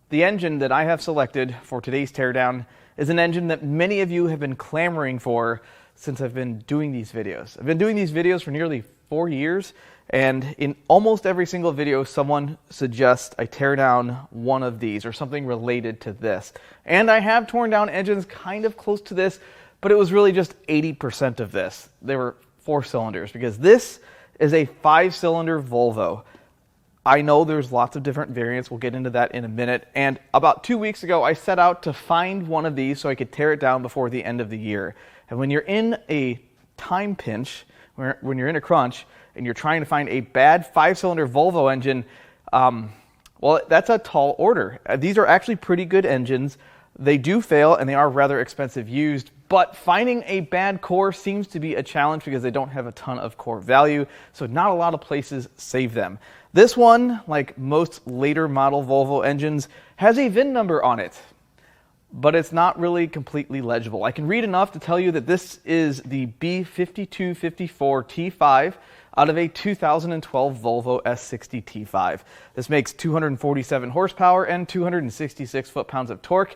The engine that I have selected for today's teardown is an engine that many of you have been clamoring for since I've been doing these videos. I've been doing these videos for nearly 4 years, and in almost every single video, someone suggests I tear down one of these or something related to this. And I have torn down engines kind of close to this, but it was really just 80% of this. They were 4 cylinders because this is a 5-cylinder Volvo. I know there's lots of different variants. We'll get into that in a minute. And about 2 weeks ago, I set out to find one of these so I could tear it down before the end of the year. And when you're in a time pinch, when you're in a crunch, and you're trying to find a bad 5-cylinder Volvo engine, well, that's a tall order. These are actually pretty good engines. They do fail, and they are rather expensive used. But finding a bad core seems to be a challenge because they don't have a ton of core value, so not a lot of places save them. This one, like most later model Volvo engines, has a VIN number on it, but it's not really completely legible. I can read enough to tell you that this is the B5254 T5 out of a 2012 Volvo S60 T5. This makes 247 horsepower and 266 foot-pounds of torque,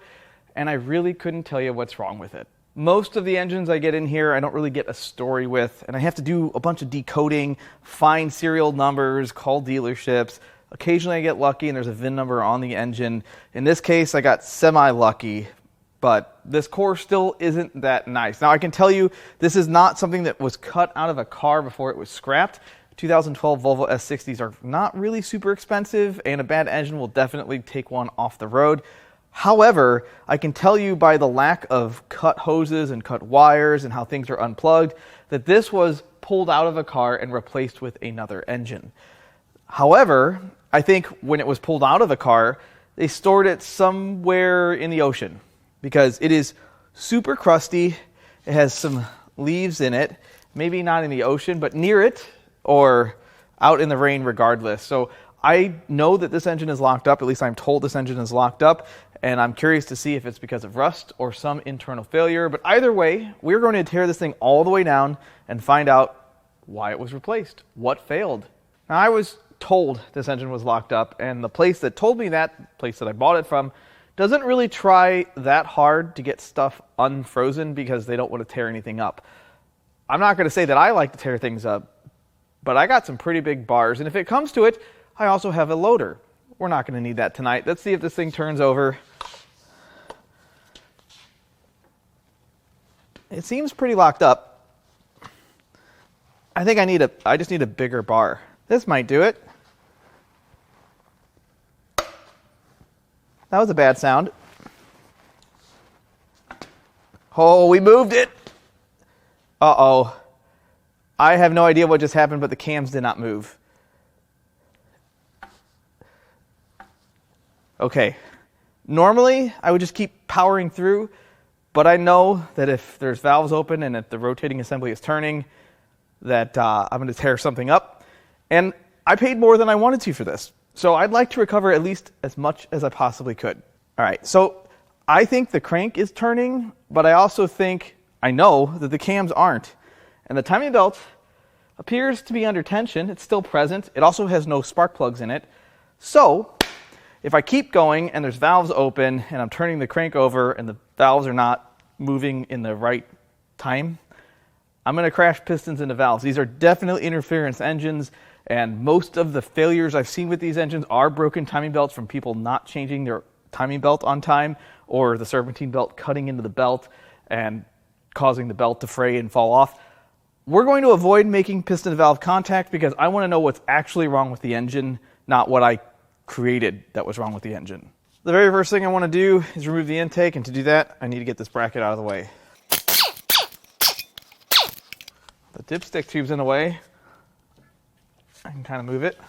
and I really couldn't tell you what's wrong with it. Most of the engines I get in here, I don't really get a story with, and I have to do a bunch of decoding, find serial numbers, call dealerships. Occasionally I get lucky and there's a VIN number on the engine. In this case, I got semi-lucky, but this core still isn't that nice. Now I can tell you, this is not something that was cut out of a car before it was scrapped. 2012 Volvo S60s are not really super expensive, and a bad engine will definitely take one off the road. However, I can tell you by the lack of cut hoses and cut wires and how things are unplugged that this was pulled out of a car and replaced with another engine. However, I think when it was pulled out of a car, they stored it somewhere in the ocean because it is super crusty. It has some leaves in it, maybe not in the ocean, but near it or out in the rain regardless. So I know that this engine is locked up, at least I'm told this engine is locked up, and I'm curious to see if it's because of rust or some internal failure. But either way, we're going to tear this thing all the way down and find out why it was replaced, what failed. Now, I was told this engine was locked up, and the place that told me that, place that I bought it from, doesn't really try that hard to get stuff unfrozen because they don't want to tear anything up. I'm not going to say that I like to tear things up, but I got some pretty big bars, and if it comes to it, I also have a loader. We're not going to need that tonight. Let's see if this thing turns over. It seems pretty locked up. I think I just need a bigger bar. This might do it. That was a bad sound. Oh, we moved it. Uh-oh. I have no idea what just happened, but the cams did not move. Okay. Normally, I would just keep powering through, but I know that if there's valves open and if the rotating assembly is turning, that I'm going to tear something up. And I paid more than I wanted to for this. So I'd like to recover at least as much as I possibly could. All right, so I think the crank is turning, but I also think, I know that the cams aren't. And the timing belt appears to be under tension. It's still present. It also has no spark plugs in it. So if I keep going and there's valves open and I'm turning the crank over and the valves are not moving in the right time, I'm going to crash pistons into valves. These are definitely interference engines, and most of the failures I've seen with these engines are broken timing belts from people not changing their timing belt on time, or the serpentine belt cutting into the belt and causing the belt to fray and fall off. We're going to avoid making piston to valve contact because I want to know what's actually wrong with the engine, not what I created that was wrong with the engine. The very first thing I want to do is remove the intake, and to do that, I need to get this bracket out of the way. The dipstick tube's in the way. I can kind of move it.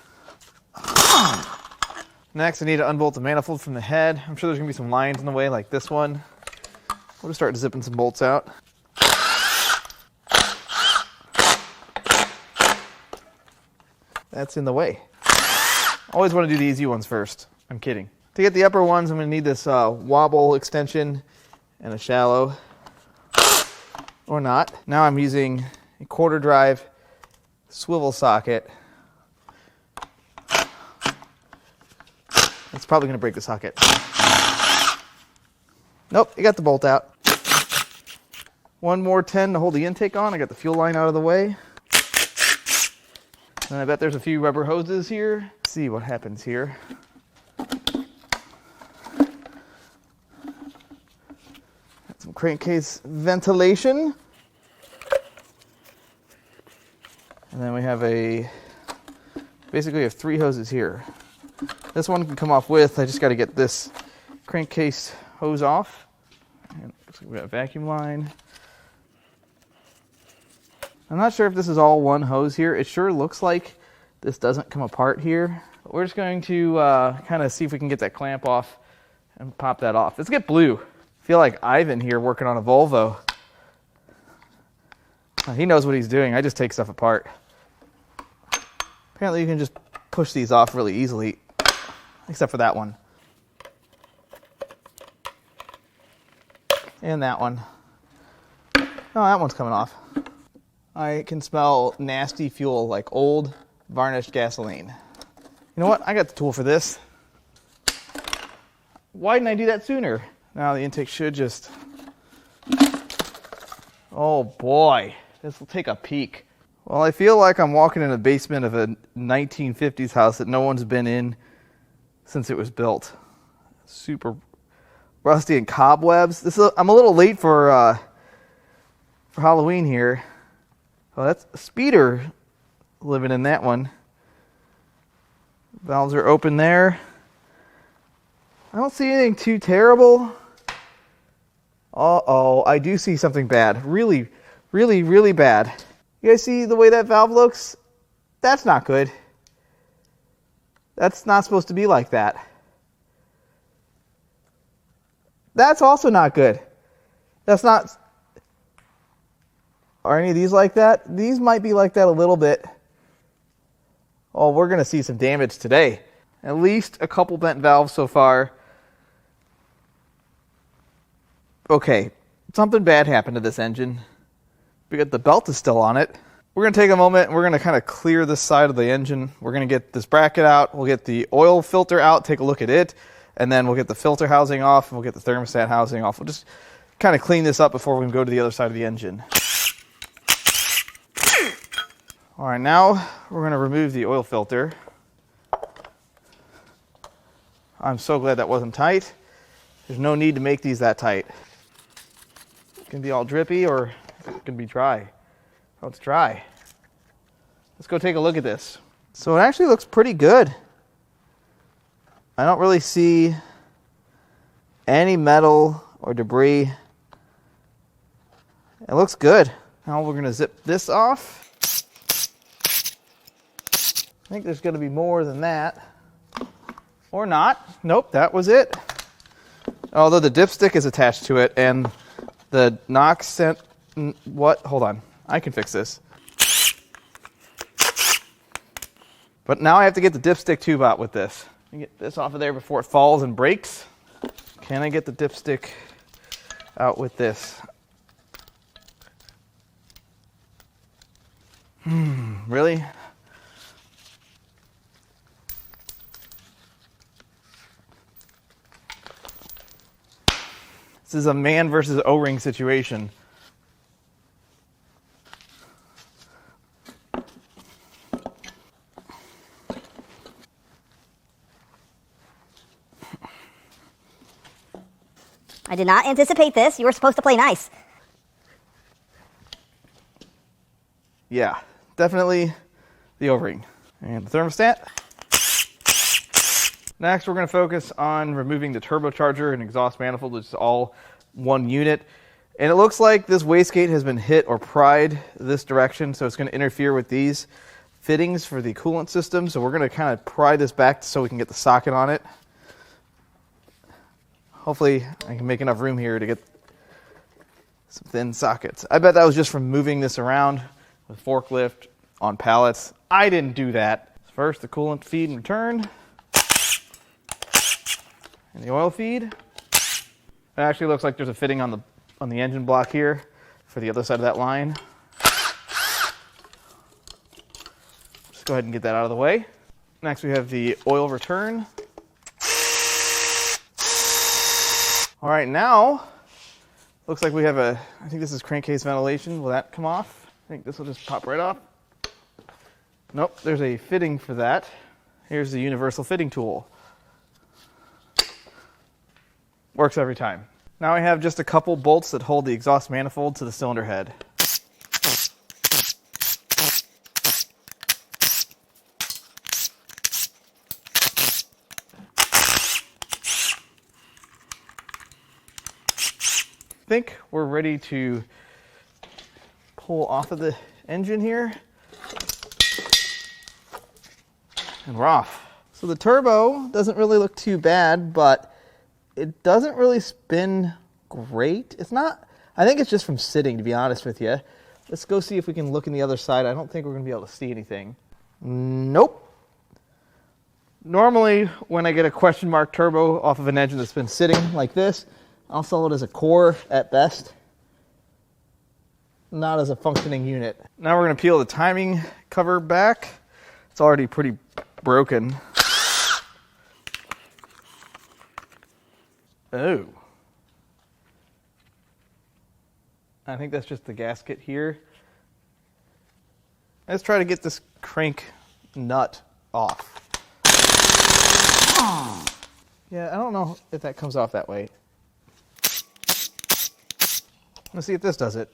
Next, I need to unbolt the manifold from the head. I'm sure there's going to be some lines in the way like this one. We'll just start zipping some bolts out. That's in the way. Always want to do the easy ones first. I'm kidding. To get the upper ones, I'm going to need this wobble extension and a shallow. Or not. Now I'm using a quarter drive swivel socket. That's probably going to break the socket. Nope, you got the bolt out. One more 10 to hold the intake on. I got the fuel line out of the way. And I bet there's a few rubber hoses here. Let's see what happens here. Got some crankcase ventilation. And then we have basically we have 3 hoses here. This one can come off with, I just got to get this crankcase hose off. And we got a vacuum line. I'm not sure if this is all one hose here. It sure looks like this doesn't come apart here. But we're just going to kind of see if we can get that clamp off and pop that off. Let's get blue. I feel like Ivan here working on a Volvo. He knows what he's doing. I just take stuff apart. Apparently you can just push these off really easily, except for that one. And that one. Oh, that one's coming off. I can smell nasty fuel, like old varnished gasoline. You know what? I got the tool for this. Why didn't I do that sooner? Now the intake should just... Oh boy, this will take a peek. Well, I feel like I'm walking in the basement of a 1950s house that no one's been in since it was built. Super rusty and cobwebs. I'm a little late for Halloween here. Oh, that's a speeder living in that one. Valves are open there. I don't see anything too terrible. Uh-oh, I do see something bad. Really, really, really bad. You guys see the way that valve looks? That's not good. That's not supposed to be like that. That's also not good. That's not... Are any of these like that? These might be like that a little bit. Oh, we're going to see some damage today. At least a couple bent valves so far. Okay, something bad happened to this engine. Because the belt is still on it. We're going to take a moment and we're going to kind of clear this side of the engine. We're going to get this bracket out. We'll get the oil filter out, take a look at it. And then we'll get the filter housing off and we'll get the thermostat housing off. We'll just kind of clean this up before we go to the other side of the engine. All right, now we're going to remove the oil filter. I'm so glad that wasn't tight. There's no need to make these that tight. It can be all drippy or it can be dry. Oh, it's dry. Let's go take a look at this. So it actually looks pretty good. I don't really see any metal or debris. It looks good. Now we're going to zip this off. I think there's going to be more than that. Or not. Nope, that was it. Although the dipstick is attached to it and the knock sent... What? Hold on. I can fix this. But now I have to get the dipstick tube out with this. Get this off of there before it falls and breaks. Can I get the dipstick out with this? Really? This is a man versus O-ring situation. I did not anticipate this. You were supposed to play nice. Yeah, definitely the O-ring. And the thermostat. Next, we're going to focus on removing the turbocharger and exhaust manifold, which is all one unit. And it looks like this wastegate has been hit or pried this direction, so it's going to interfere with these fittings for the coolant system. So we're going to kind of pry this back so we can get the socket on it. Hopefully, I can make enough room here to get some thin sockets. I bet that was just from moving this around with forklift on pallets. I didn't do that. First, the coolant feed and return. And the oil feed. It actually looks like there's a fitting on the engine block here for the other side of that line. Just go ahead and get that out of the way. Next we have the oil return. All right, now looks like we have I think this is crankcase ventilation. Will that come off? I think this will just pop right off. Nope, there's a fitting for that. Here's the universal fitting tool. Works every time. Now I have just a couple bolts that hold the exhaust manifold to the cylinder head. I think we're ready to pull off of the engine here. And we're off. So the turbo doesn't really look too bad, but it doesn't really spin great. It's not, I think it's just from sitting, to be honest with you. Let's go see if we can look in the other side. I don't think we're going to be able to see anything. Nope. Normally, when I get a question mark turbo off of an engine that's been sitting like this, I'll sell it as a core at best, not as a functioning unit. Now we're going to peel the timing cover back. It's already pretty broken. Oh. I think that's just the gasket here. Let's try to get this crank nut off. Yeah, I don't know if that comes off that way. Let's see if this does it.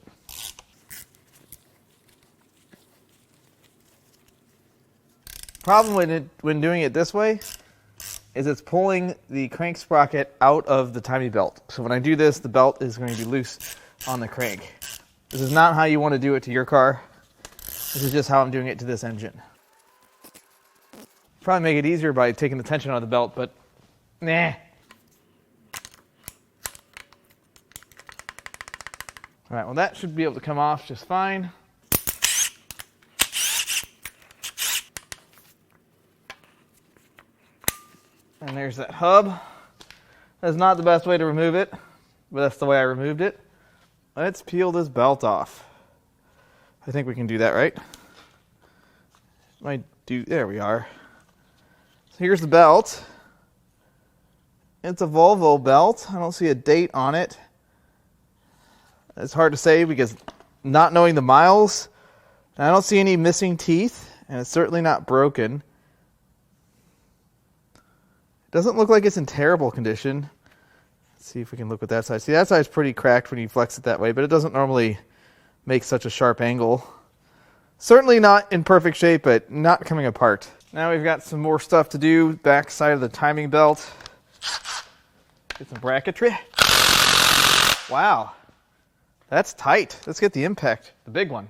Problem when doing it this way is it's pulling the crank sprocket out of the timing belt. So when I do this, the belt is going to be loose on the crank. This is not how you want to do it to your car. This is just how I'm doing it to this engine. Probably make it easier by taking the tension out of the belt, but nah. All right, well that should be able to come off just fine. And there's that hub. That's not the best way to remove it, but that's the way I removed it. Let's peel this belt off. I think we can do that, right? There we are. So here's the belt. It's a Volvo belt. I don't see a date on it. It's hard to say because not knowing the miles, I don't see any missing teeth, and it's certainly not broken. It doesn't look like it's in terrible condition. Let's see if we can look at that side. See, that side's pretty cracked when you flex it that way, but it doesn't normally make such a sharp angle. Certainly not in perfect shape, but not coming apart. Now we've got some more stuff to do. Back side of the timing belt. Get some bracketry. Wow. That's tight. Let's get the impact, the big one.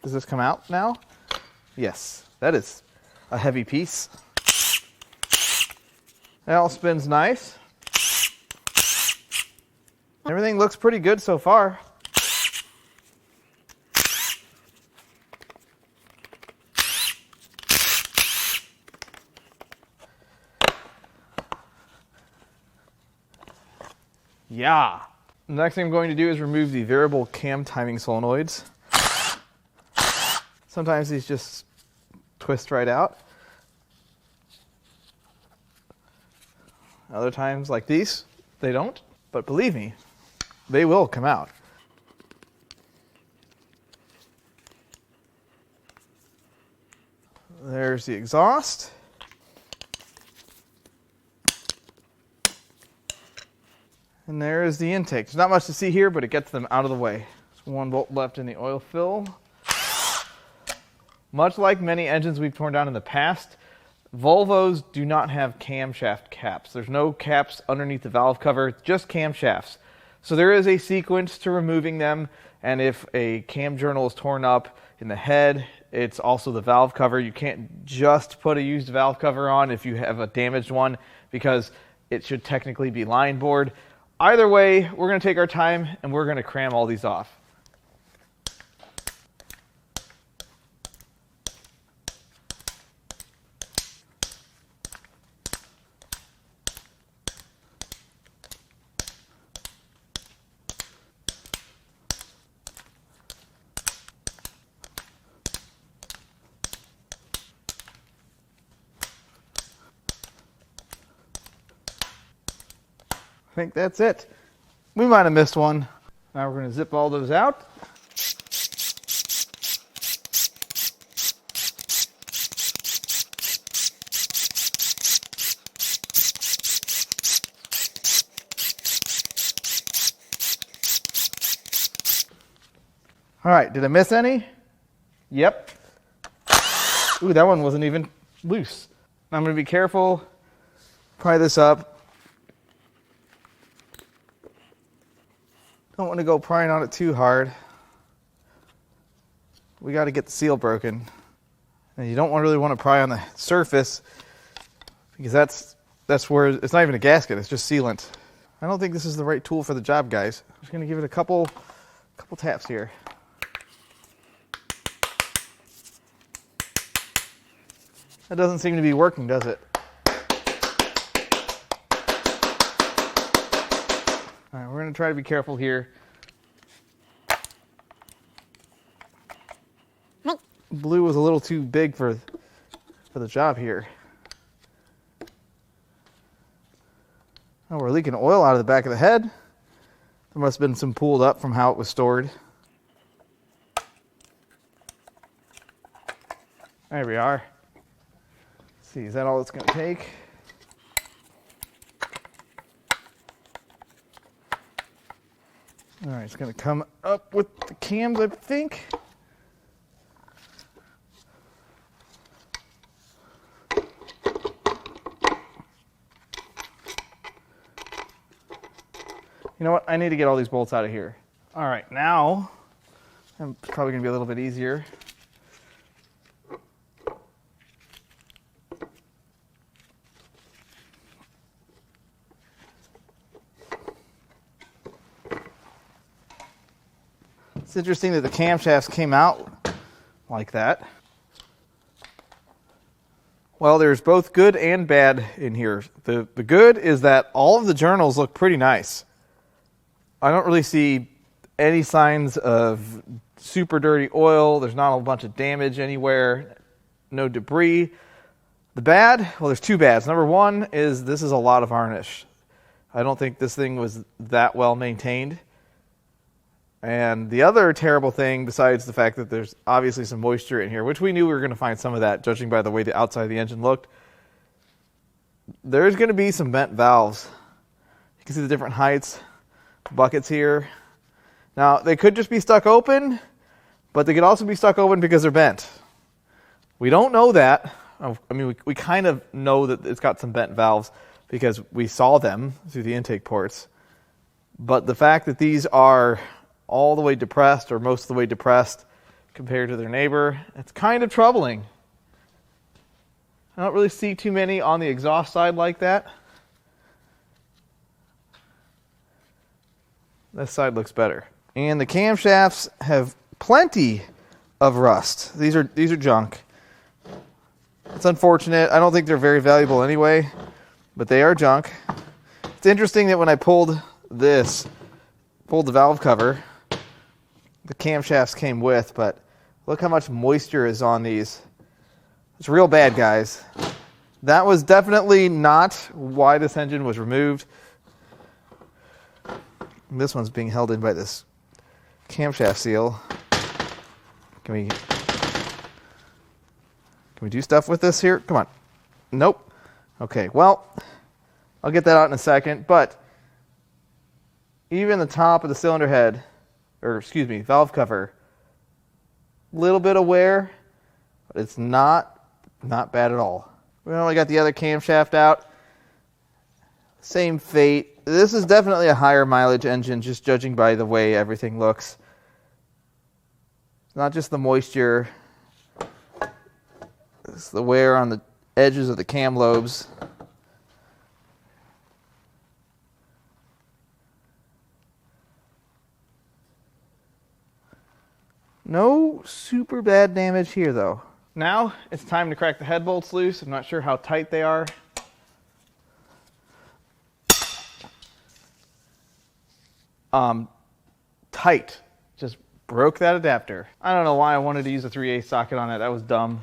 Does this come out now? Yes, that is a heavy piece. That all spins nice. Everything looks pretty good so far. Yeah. The next thing I'm going to do is remove the variable cam timing solenoids. Sometimes these just twist right out. Other times, like these, they don't. But believe me, they will come out. There's the exhaust. And there is the intake. There's not much to see here, but it gets them out of the way. There's one bolt left in the oil fill. Much like many engines we've torn down in the past, Volvos do not have camshaft caps. There's no caps underneath the valve cover, just camshafts. So there is a sequence to removing them, and if a cam journal is torn up in the head, it's also the valve cover. You can't just put a used valve cover on if you have a damaged one, because it should technically be line bored. Either way, we're going to take our time and we're going to cram all these off. think that's it. We might have missed one. Now we're going to zip all those out. All right, did I miss any? Yep. Ooh, that one wasn't even loose. I'm going to be careful, pry this up. Don't want to go prying on it too hard. We got to get the seal broken. And you don't really want to pry on the surface because that's where it's not even a gasket, it's just sealant. I don't think this is the right tool for the job, guys. I'm just going to give it a couple taps here. That doesn't seem to be working, does it? All right, we're going to try to be careful here. Blue was a little too big for the job here. Oh, we're leaking oil out of the back of the head. There must have been some pooled up from how it was stored. There we are. Let's see, is that all it's going to take? All right, it's going to come up with the cams, I think. You know what? I need to get all these bolts out of here. All right, now, it's probably going to be a little bit easier. It's interesting that the camshafts came out like that. Well, there's both good and bad in here. The good is that all of the journals look pretty nice. I don't really see any signs of super dirty oil. There's not a bunch of damage anywhere. No debris. The bad, well, there's two bads. Number one is this is a lot of varnish. I don't think this thing was that well maintained. And the other terrible thing, besides the fact that there's obviously some moisture in here, which we knew we were going to find some of that, judging by the way the outside of the engine looked, there's going to be some bent valves. You can see the different heights, buckets here. Now, they could just be stuck open, but they could also be stuck open because they're bent. We don't know that. I mean, we kind of know that it's got some bent valves because we saw them through the intake ports. But the fact that these are all the way depressed, or most of the way depressed, compared to their neighbor, it's kind of troubling. I don't really see too many on the exhaust side like that. This side looks better. And the camshafts have plenty of rust. These are junk. It's unfortunate. I don't think they're very valuable anyway, but they are junk. It's interesting that when I pulled the valve cover, the camshafts came with, but look how much moisture is on these. It's real bad, guys. That was definitely not why this engine was removed. This one's being held in by this camshaft seal. Can we do stuff with this here? Come on. Nope. Okay, well, I'll get that out in a second, but even the top of the cylinder head, valve cover, little bit of wear, but it's not bad at all. We only got the other camshaft out. Same fate. This is definitely a higher mileage engine, just judging by the way everything looks. It's not just the moisture. It's the wear on the edges of the cam lobes. No super bad damage here, though. Now it's time to crack the head bolts loose. I'm not sure how tight they are. Tight. Just broke that adapter. I don't know why I wanted to use a 3/8 socket on it. That was dumb.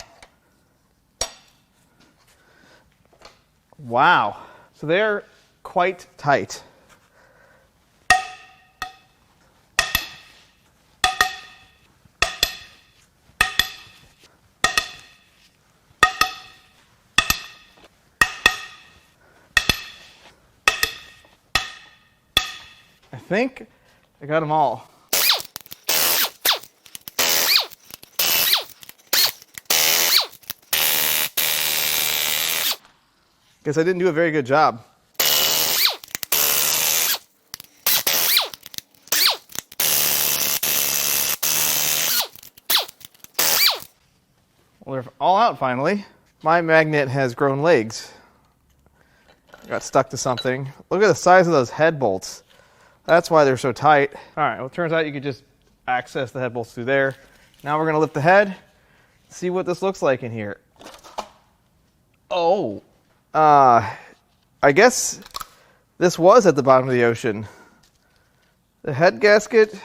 Wow. So they're quite tight. I think I got them all. Guess I didn't do a very good job. Well, they're all out finally. My magnet has grown legs. Got stuck to something. Look at the size of those head bolts. That's why they're so tight. All right, well, it turns out you could just access the head bolts through there. Now we're gonna lift the head, see what this looks like in here. Oh, I guess this was at the bottom of the ocean. The head gasket,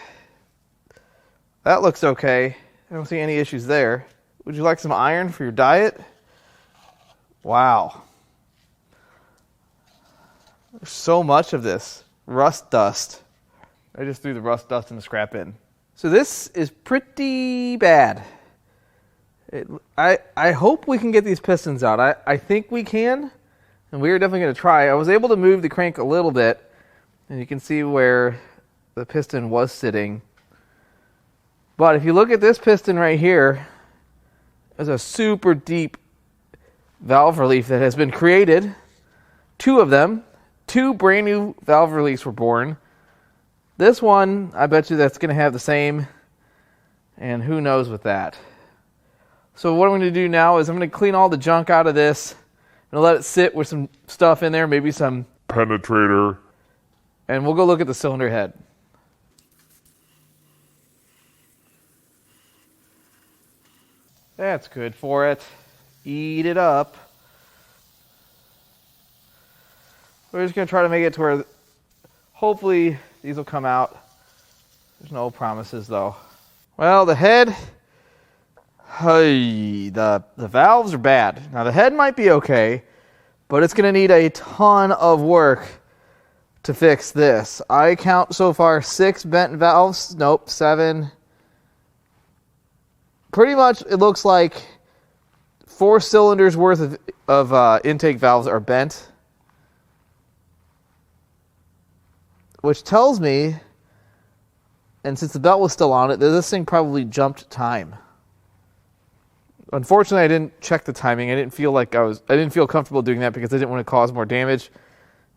that looks okay. I don't see any issues there. Would you like some iron for your diet? Wow. There's so much of this. Rust dust. I just threw the rust dust in the scrap bin. So this is pretty bad. I hope we can get these pistons out. I think we can, and we are definitely going to try. I was able to move the crank a little bit, and you can see where the piston was sitting. But if you look at this piston right here, there's a super deep valve relief that has been created. 2 of them. 2 brand new valve reliefs were born. This one, I bet you that's going to have the same, and who knows with that. So what I'm going to do now is I'm going to clean all the junk out of this and let it sit with some stuff in there, maybe some penetrator, and we'll go look at the cylinder head. That's good for it. Eat it up. We're just going to try to make it to where hopefully these will come out. There's no promises though. Well, the head, hey, the valves are bad. Now the head might be okay, but it's going to need a ton of work to fix this. I count so far 6 bent valves. Nope, 7. Pretty much it looks like 4 cylinders worth of intake valves are bent. Which tells me, and since the belt was still on it, that this thing probably jumped time. Unfortunately, I didn't check the timing. I didn't feel comfortable doing that because I didn't want to cause more damage.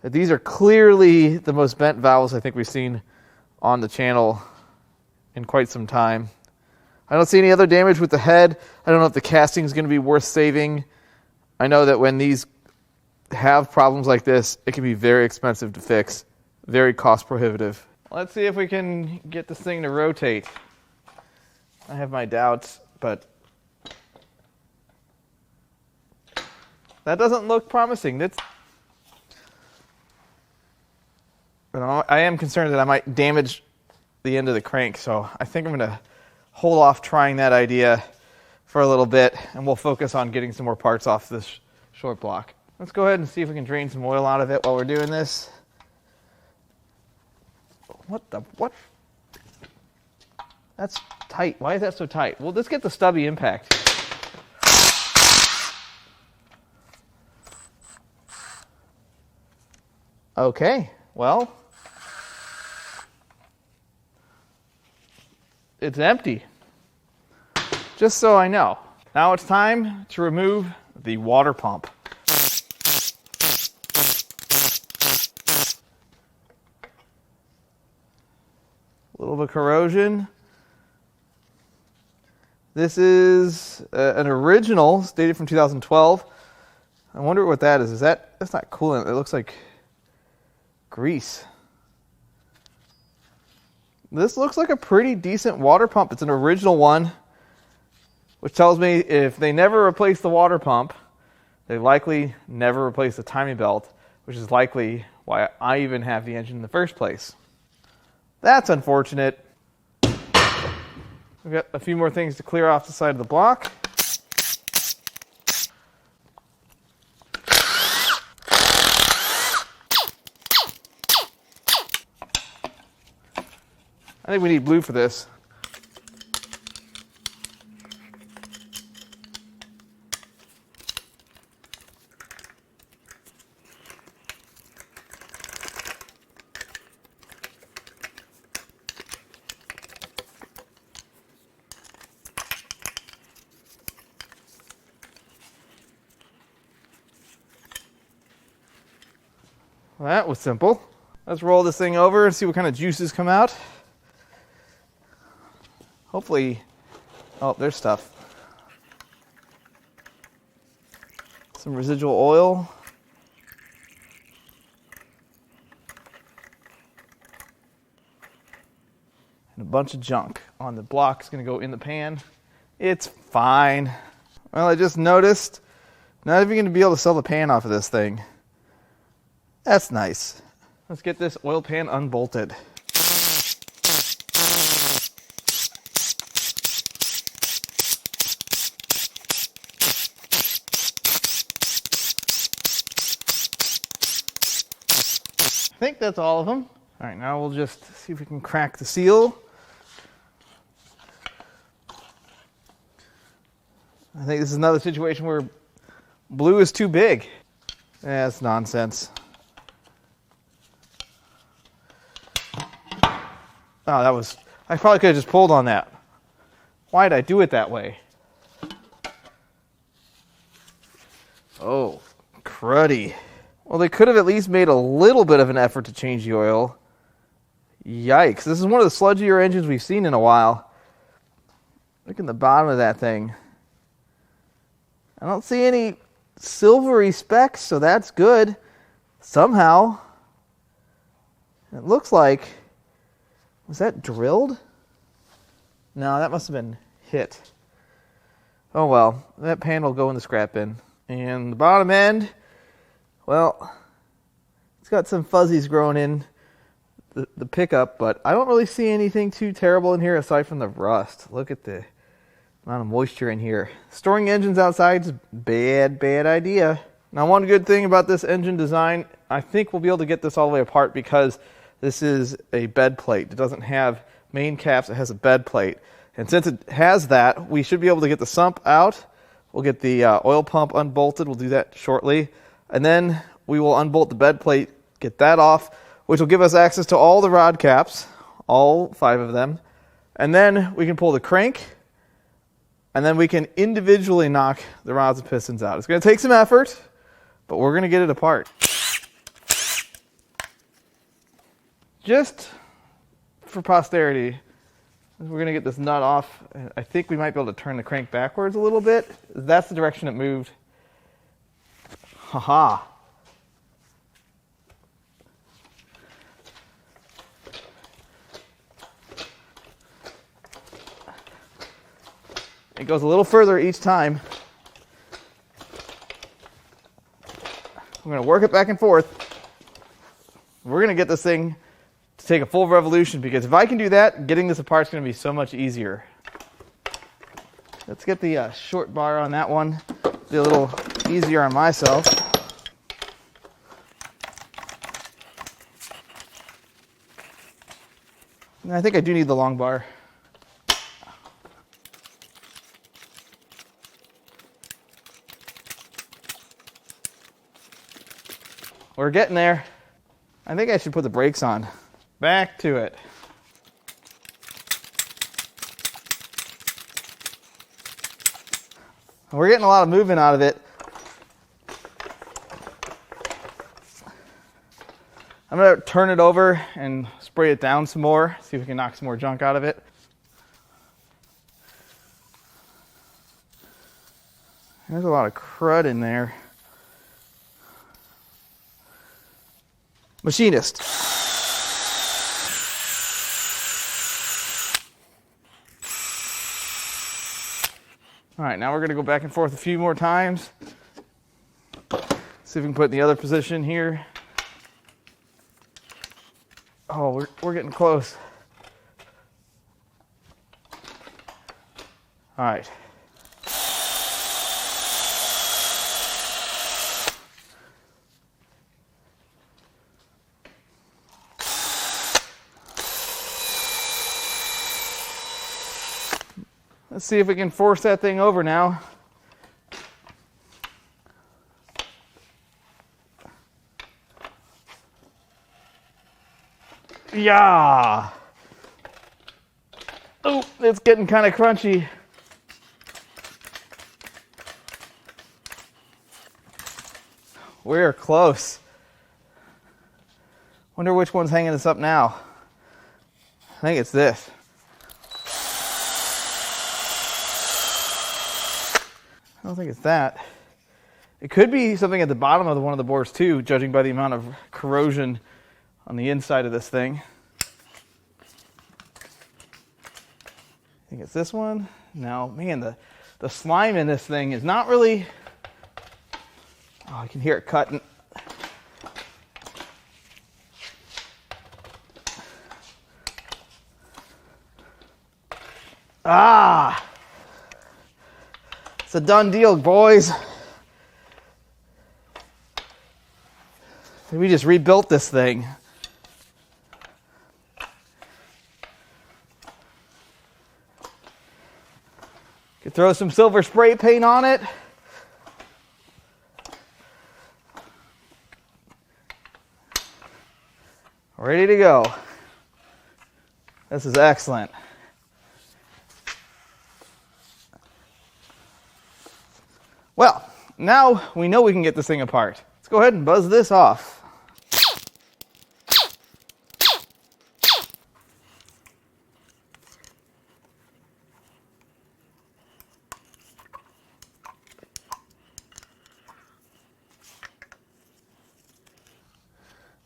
But these are clearly the most bent valves I think we've seen on the channel in quite some time. I don't see any other damage with the head. I don't know if the casting is going to be worth saving. I know that when these have problems like this, it can be very expensive to fix. Very cost prohibitive. Let's see if we can get this thing to rotate. I have my doubts, but that doesn't look promising. I am concerned that I might damage the end of the crank, so I think I'm going to hold off trying that idea for a little bit, and we'll focus on getting some more parts off this short block. Let's go ahead and see if we can drain some oil out of it while we're doing this. What? That's tight. Why is that so tight? Well, let's get the stubby impact. Okay, well, it's empty. Just so I know. Now it's time to remove the water pump. A little bit of corrosion. This is an original, dated from 2012. I wonder what that is. That's not coolant. It looks like grease. This looks like a pretty decent water pump. It's an original one, which tells me if they never replace the water pump, they likely never replace the timing belt, which is likely why I even have the engine in the first place. That's unfortunate. We've got a few more things to clear off the side of the block. I think we need blue for this. Well, that was simple. Let's roll this thing over and see what kind of juices come out. Hopefully, oh, there's stuff. Some residual oil. And a bunch of junk on the block. It's going to go in the pan. It's fine. Well, I just noticed, not even going to be able to sell the pan off of this thing. That's nice. Let's get this oil pan unbolted. I think that's all of them. All right, now we'll just see if we can crack the seal. I think this is another situation where blue is too big. That's nonsense. Oh, that was... I probably could have just pulled on that. Why did I do it that way? Oh, cruddy. Well, they could have at least made a little bit of an effort to change the oil. Yikes. This is one of the sludgier engines we've seen in a while. Look at the bottom of that thing. I don't see any silvery specks, so that's good. Somehow. It looks like... Was that drilled? No, that must have been hit. Oh well, that pan will go in the scrap bin. And the bottom end, well, it's got some fuzzies growing in the pickup, but I don't really see anything too terrible in here aside from the rust. Look at the amount of moisture in here. Storing engines outside is a bad idea. Now, one good thing about this engine design, I think we'll be able to get this all the way apart because this is a bed plate. It doesn't have main caps, it has a bed plate. And since it has that, we should be able to get the sump out. We'll get the oil pump unbolted. We'll do that shortly. And then we will unbolt the bed plate, get that off, which will give us access to all the rod caps, all 5 of them. And then we can pull the crank, and then we can individually knock the rods and pistons out. It's going to take some effort, but we're going to get it apart. Just for posterity, we're going to get this nut off. I think we might be able to turn the crank backwards a little bit. That's the direction it moved. Haha. It goes a little further each time. I'm going to work it back and forth. We're going to get this thing to take a full revolution, because if I can do that, getting this apart is going to be so much easier. Let's get the short bar on that one. Be a little easier on myself. And I think I do need the long bar. We're getting there. I think I should put the brakes on. Back to it. We're getting a lot of movement out of it. I'm going to turn it over and spray it down some more, see if we can knock some more junk out of it. There's a lot of crud in there. Machinist. All right, now we're going to go back and forth a few more times. See if we can put it in the other position here. Oh, we're getting close. All right. Let's see if we can force that thing over now. Yeah. Oh, it's getting kind of crunchy. We're close. Wonder which one's hanging us up now. I think it's this. I don't think it's that. It could be something at the bottom of one of the bores too, judging by the amount of corrosion on the inside of this thing. I think it's this one. Now, man, the slime in this thing is not really... Oh, I can hear it cutting. Ah! It's a done deal, boys. We just rebuilt this thing. Could throw some silver spray paint on it. Ready to go. This is excellent. Well, now we know we can get this thing apart. Let's go ahead and buzz this off.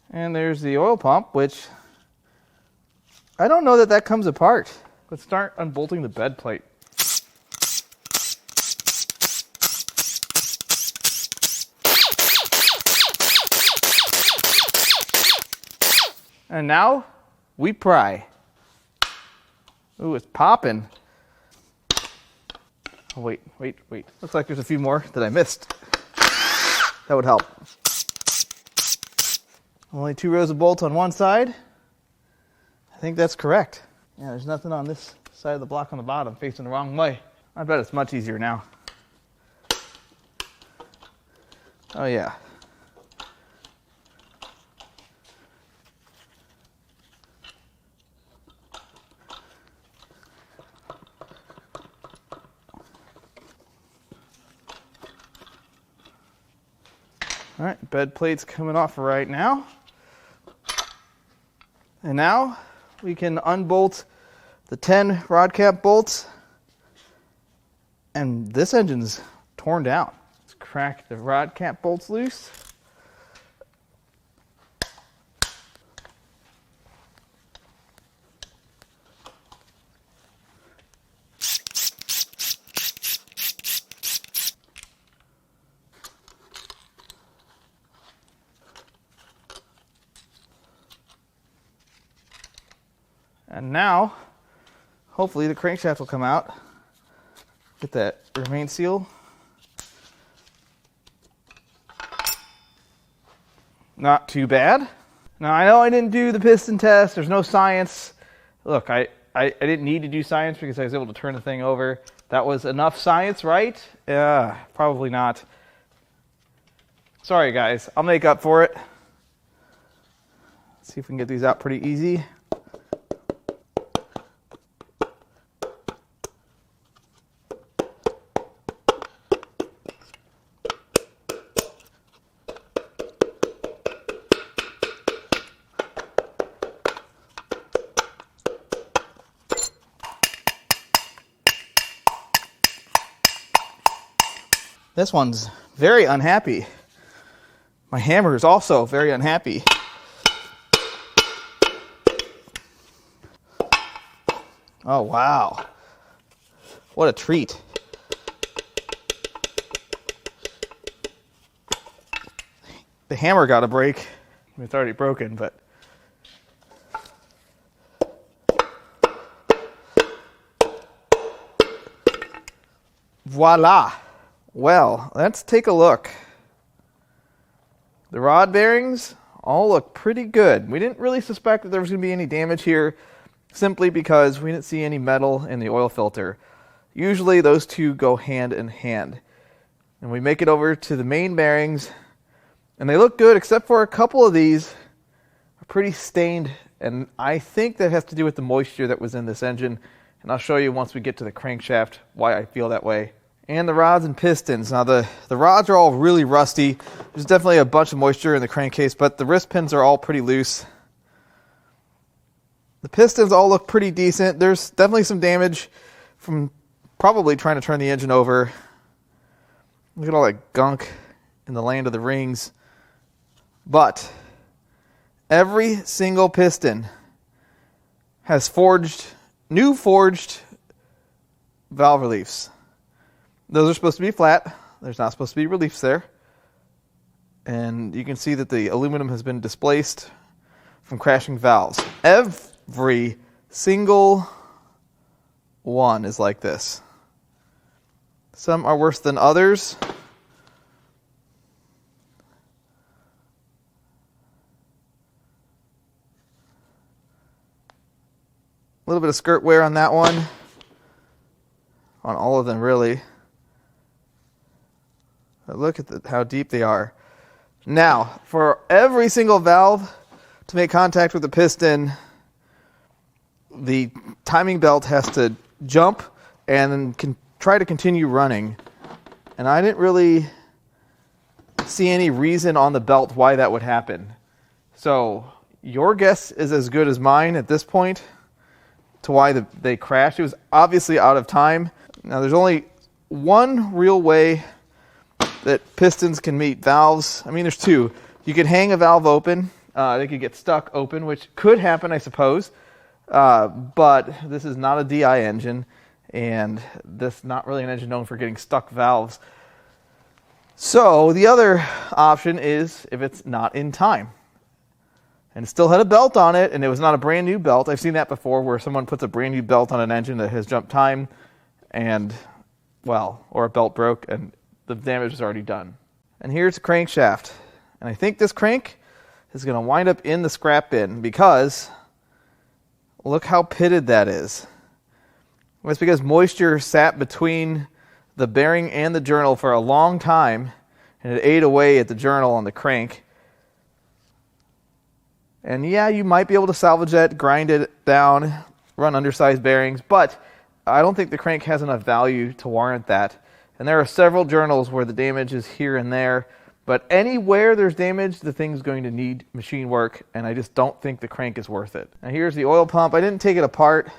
And there's the oil pump, which I don't know that comes apart. Let's start unbolting the bed plate. And now we pry. Ooh, it's popping. Oh, wait. Looks like there's a few more that I missed. That would help. Only 2 rows of bolts on one side. I think that's correct. Yeah, there's nothing on this side of the block on the bottom facing the wrong way. I bet it's much easier now. Oh yeah. All right, bed plate's coming off right now. And now we can unbolt the 10 rod cap bolts. And this engine's torn down. Let's crack the rod cap bolts loose. And now, hopefully the crankshaft will come out. Get that remain seal. Not too bad. Now I know I didn't do the piston test. There's no science. Look, I didn't need to do science because I was able to turn the thing over. That was enough science, right? Probably not. Sorry guys, I'll make up for it. Let's see if we can get these out pretty easy. This one's very unhappy. My hammer is also very unhappy. Oh, wow. What a treat. The hammer got a break. It's already broken, but... Voila. Well, let's take a look. The rod bearings all look pretty good. We didn't really suspect that there was going to be any damage here simply because we didn't see any metal in the oil filter. Usually those two go hand in hand. And we make it over to the main bearings and they look good except for a couple of these are pretty stained, and I think that has to do with the moisture that was in this engine, and I'll show you once we get to the crankshaft why I feel that way. And the rods and pistons. Now the rods are all really rusty. There's definitely a bunch of moisture in the crankcase, but the wrist pins are all pretty loose. The pistons all look pretty decent. There's definitely some damage from probably trying to turn the engine over. Look at all that gunk in the land of the rings. But every single piston has new forged valve reliefs. Those are supposed to be flat. There's not supposed to be reliefs there. And you can see that the aluminum has been displaced from crashing valves. Every single one is like this. Some are worse than others. A little bit of skirt wear on that one. On all of them, really. But look at how deep they are. Now, for every single valve to make contact with the piston, the timing belt has to jump and then try to continue running. And I didn't really see any reason on the belt why that would happen. So your guess is as good as mine at this point to why they crashed. It was obviously out of time. Now there's only one real way that pistons can meet valves. I mean, there's two. You could hang a valve open. They could get stuck open, which could happen, I suppose. But this is not a DI engine, and this is not really an engine known for getting stuck valves. So the other option is if it's not in time. And it still had a belt on it, and it was not a brand new belt. I've seen that before where someone puts a brand new belt on an engine that has jumped time and, well, or a belt broke and the damage is already done. And here's a crankshaft. And I think this crank is going to wind up in the scrap bin because look how pitted that is. Well, it's because moisture sat between the bearing and the journal for a long time, and it ate away at the journal on the crank. And yeah, you might be able to salvage that, grind it down, run undersized bearings, but I don't think the crank has enough value to warrant that. And there are several journals where the damage is here and there, but anywhere there's damage, the thing's going to need machine work, and I just don't think the crank is worth it. Now here's the oil pump. I didn't take it apart.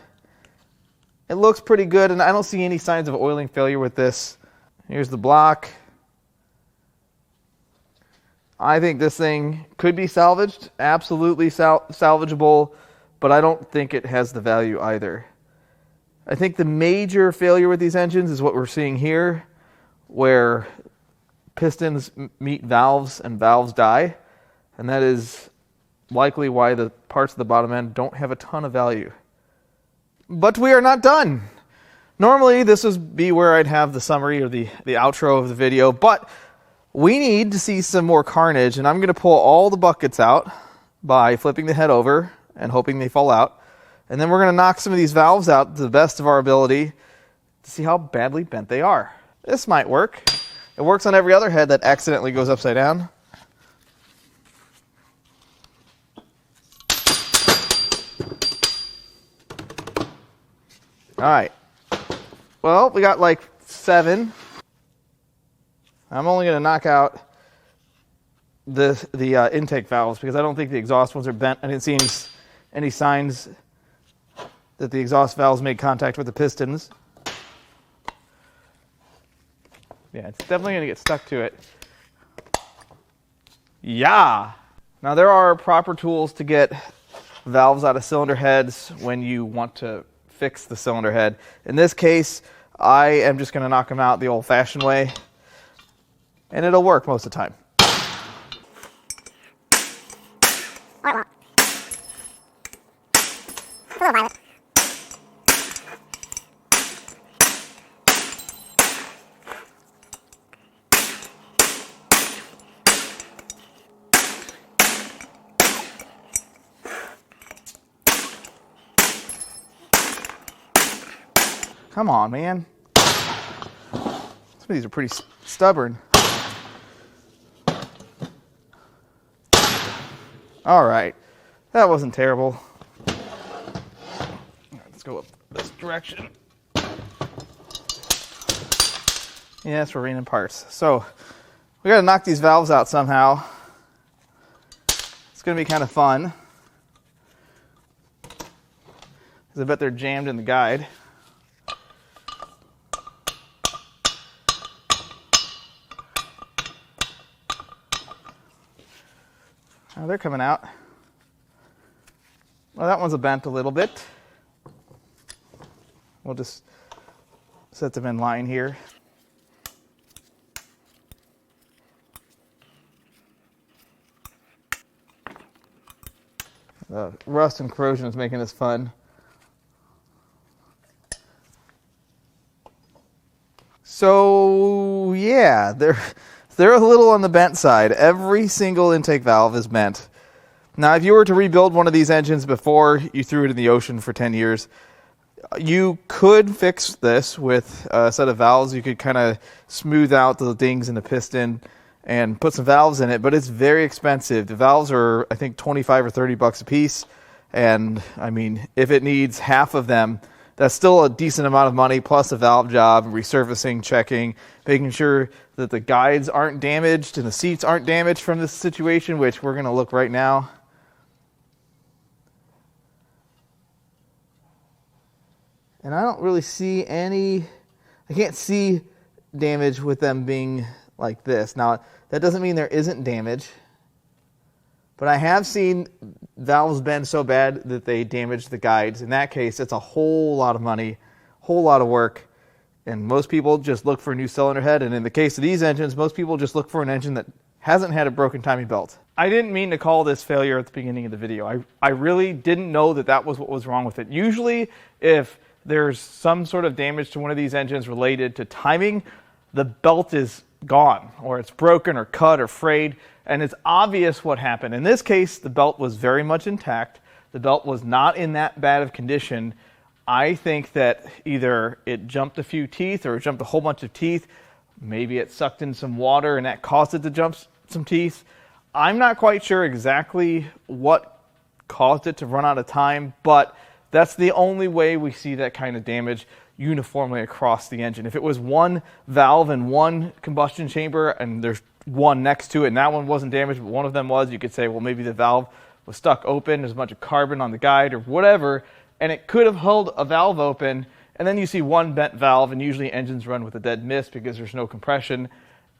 It looks pretty good, and I don't see any signs of oiling failure with this. Here's the block. I think this thing could be salvaged, absolutely salvageable, but I don't think it has the value either. I think the major failure with these engines is what we're seeing here, where pistons meet valves and valves die, and that is likely why the parts of the bottom end don't have a ton of value. But we are not done. Normally this would be where I'd have the summary or the outro of the video, but we need to see some more carnage, and I'm going to pull all the buckets out by flipping the head over and hoping they fall out. And then we're going to knock some of these valves out to the best of our ability to see how badly bent they are. This might work. It works on every other head that accidentally goes upside down. All right. Well, we got like 7. I'm only going to knock out the intake valves because I don't think the exhaust ones are bent. I didn't see any signs that the exhaust valves made contact with the pistons. Yeah, it's definitely going to get stuck to it. Yeah! Now there are proper tools to get valves out of cylinder heads when you want to fix the cylinder head. In this case, I am just going to knock them out the old-fashioned way, and it'll work most of the time. Come on, man. Some of these are pretty stubborn. All right, that wasn't terrible. Let's go up this direction. Yes, we're raining parts. So we got to knock these valves out somehow. It's going to be kind of fun. because I bet they're jammed in the guide. Oh, they're coming out. Well, that one's bent a little bit. We'll just set them in line here. The rust and corrosion is making this fun. So yeah, they're a little on the bent side. Every single intake valve is bent. Now, if you were to rebuild one of these engines before you threw it in the ocean for 10 years, you could fix this with a set of valves. You could kind of smooth out the dings in the piston and put some valves in it, but it's very expensive. The valves are, I think, 25 or 30 bucks a piece. And I mean, if it needs half of them, that's still a decent amount of money, plus a valve job, resurfacing, checking, making sure that the guides aren't damaged and the seats aren't damaged from this situation, which we're going to look right now. And I don't really see any, I can't see damage with them being like this. Now, that doesn't mean there isn't damage, but I have seen valves bend so bad that they damage the guides. In that case, it's a whole lot of money, whole lot of work, and most people just look for a new cylinder head. And in the case of these engines, most people just look for an engine that hasn't had a broken timing belt. I didn't mean to call this failure at the beginning of the video. I really didn't know that that was what was wrong with it. Usually, if there's some sort of damage to one of these engines related to timing, the belt is gone, or it's broken or cut or frayed, and it's obvious what happened. In this case, the belt was very much intact. The belt was not in that bad of condition. I think that either it jumped a few teeth or it jumped a whole bunch of teeth. Maybe it sucked in some water and that caused it to jump some teeth. I'm not quite sure exactly what caused it to run out of time, but that's the only way we see that kind of damage uniformly across the engine. If it was one valve in one combustion chamber and there's one next to it and that one wasn't damaged, but one of them was, you could say, well, maybe the valve was stuck open, there's a bunch of carbon on the guide or whatever, and it could have held a valve open, and then you see one bent valve, and usually engines run with a dead miss because there's no compression,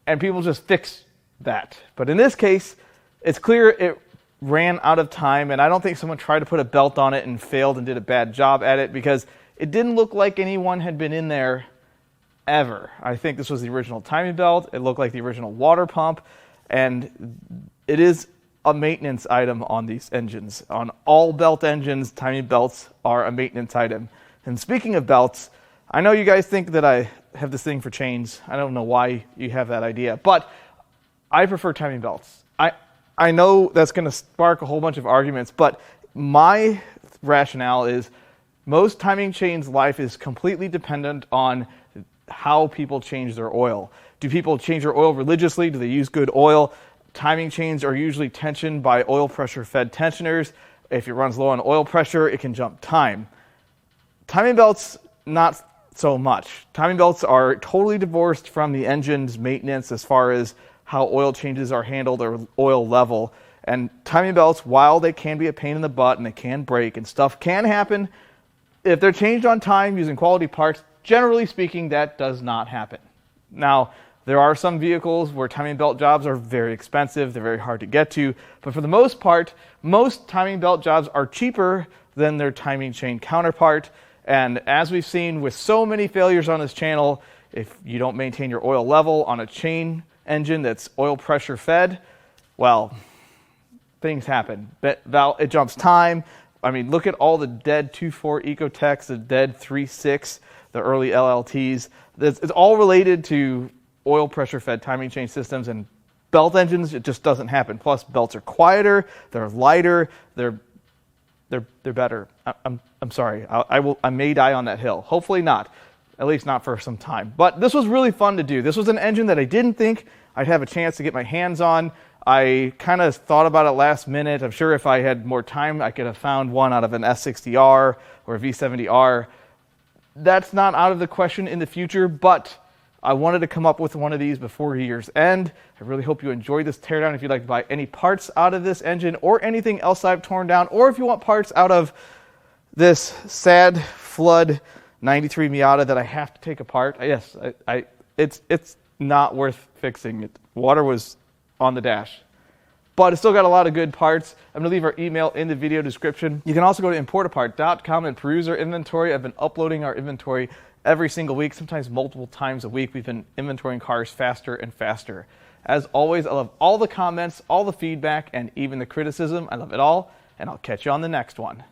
and people just fix that. But in this case, it's clear it ran out of time, and I don't think someone tried to put a belt on it and failed and did a bad job at it, because it didn't look like anyone had been in there ever. I think this was the original timing belt. It looked like the original water pump, and it is a maintenance item on these engines. On all belt engines, timing belts are a maintenance item. And speaking of belts, I know you guys think that I have this thing for chains. I don't know why you have that idea, but I prefer timing belts. I know that's going to spark a whole bunch of arguments, but my rationale is most timing chains' life is completely dependent on how people change their oil. Do people change their oil religiously? Do they use good oil? Timing chains are usually tensioned by oil pressure fed tensioners. If it runs low on oil pressure, it can jump time. Timing belts, not so much. Timing belts are totally divorced from the engine's maintenance as far as how oil changes are handled or oil level. And timing belts, while they can be a pain in the butt and they can break and stuff can happen, if they're changed on time using quality parts, generally speaking, that does not happen. Now, there are some vehicles where timing belt jobs are very expensive, they're very hard to get to, but for the most part, most timing belt jobs are cheaper than their timing chain counterpart. And as we've seen with so many failures on this channel, if you don't maintain your oil level on a chain engine that's oil pressure fed, well, things happen. It jumps time. I mean, look at all the dead 2.4 Ecotechs, the dead 3.6, the early LLTs. It's all related to oil pressure fed timing chain systems, and belt engines, it just doesn't happen. Plus, belts are quieter, they're lighter, they're better. I'm sorry. I may die on that hill. Hopefully not. At least not for some time. But this was really fun to do. This was an engine that I didn't think I'd have a chance to get my hands on. I kind of thought about it last minute. I'm sure if I had more time, I could have found one out of an S60R or a V70R. That's not out of the question in the future, but I wanted to come up with one of these before year's end. I really hope you enjoyed this teardown. If you'd like to buy any parts out of this engine or anything else I've torn down, or if you want parts out of this sad flood 93 Miata that I have to take apart. Yes, it's not worth fixing. Water was on the dash. But it's still got a lot of good parts. I'm going to leave our email in the video description. You can also go to importapart.com and peruse our inventory. I've been uploading our inventory every single week, sometimes multiple times a week. We've been inventorying cars faster and faster. As always, I love all the comments, all the feedback, and even the criticism. I love it all, and I'll catch you on the next one.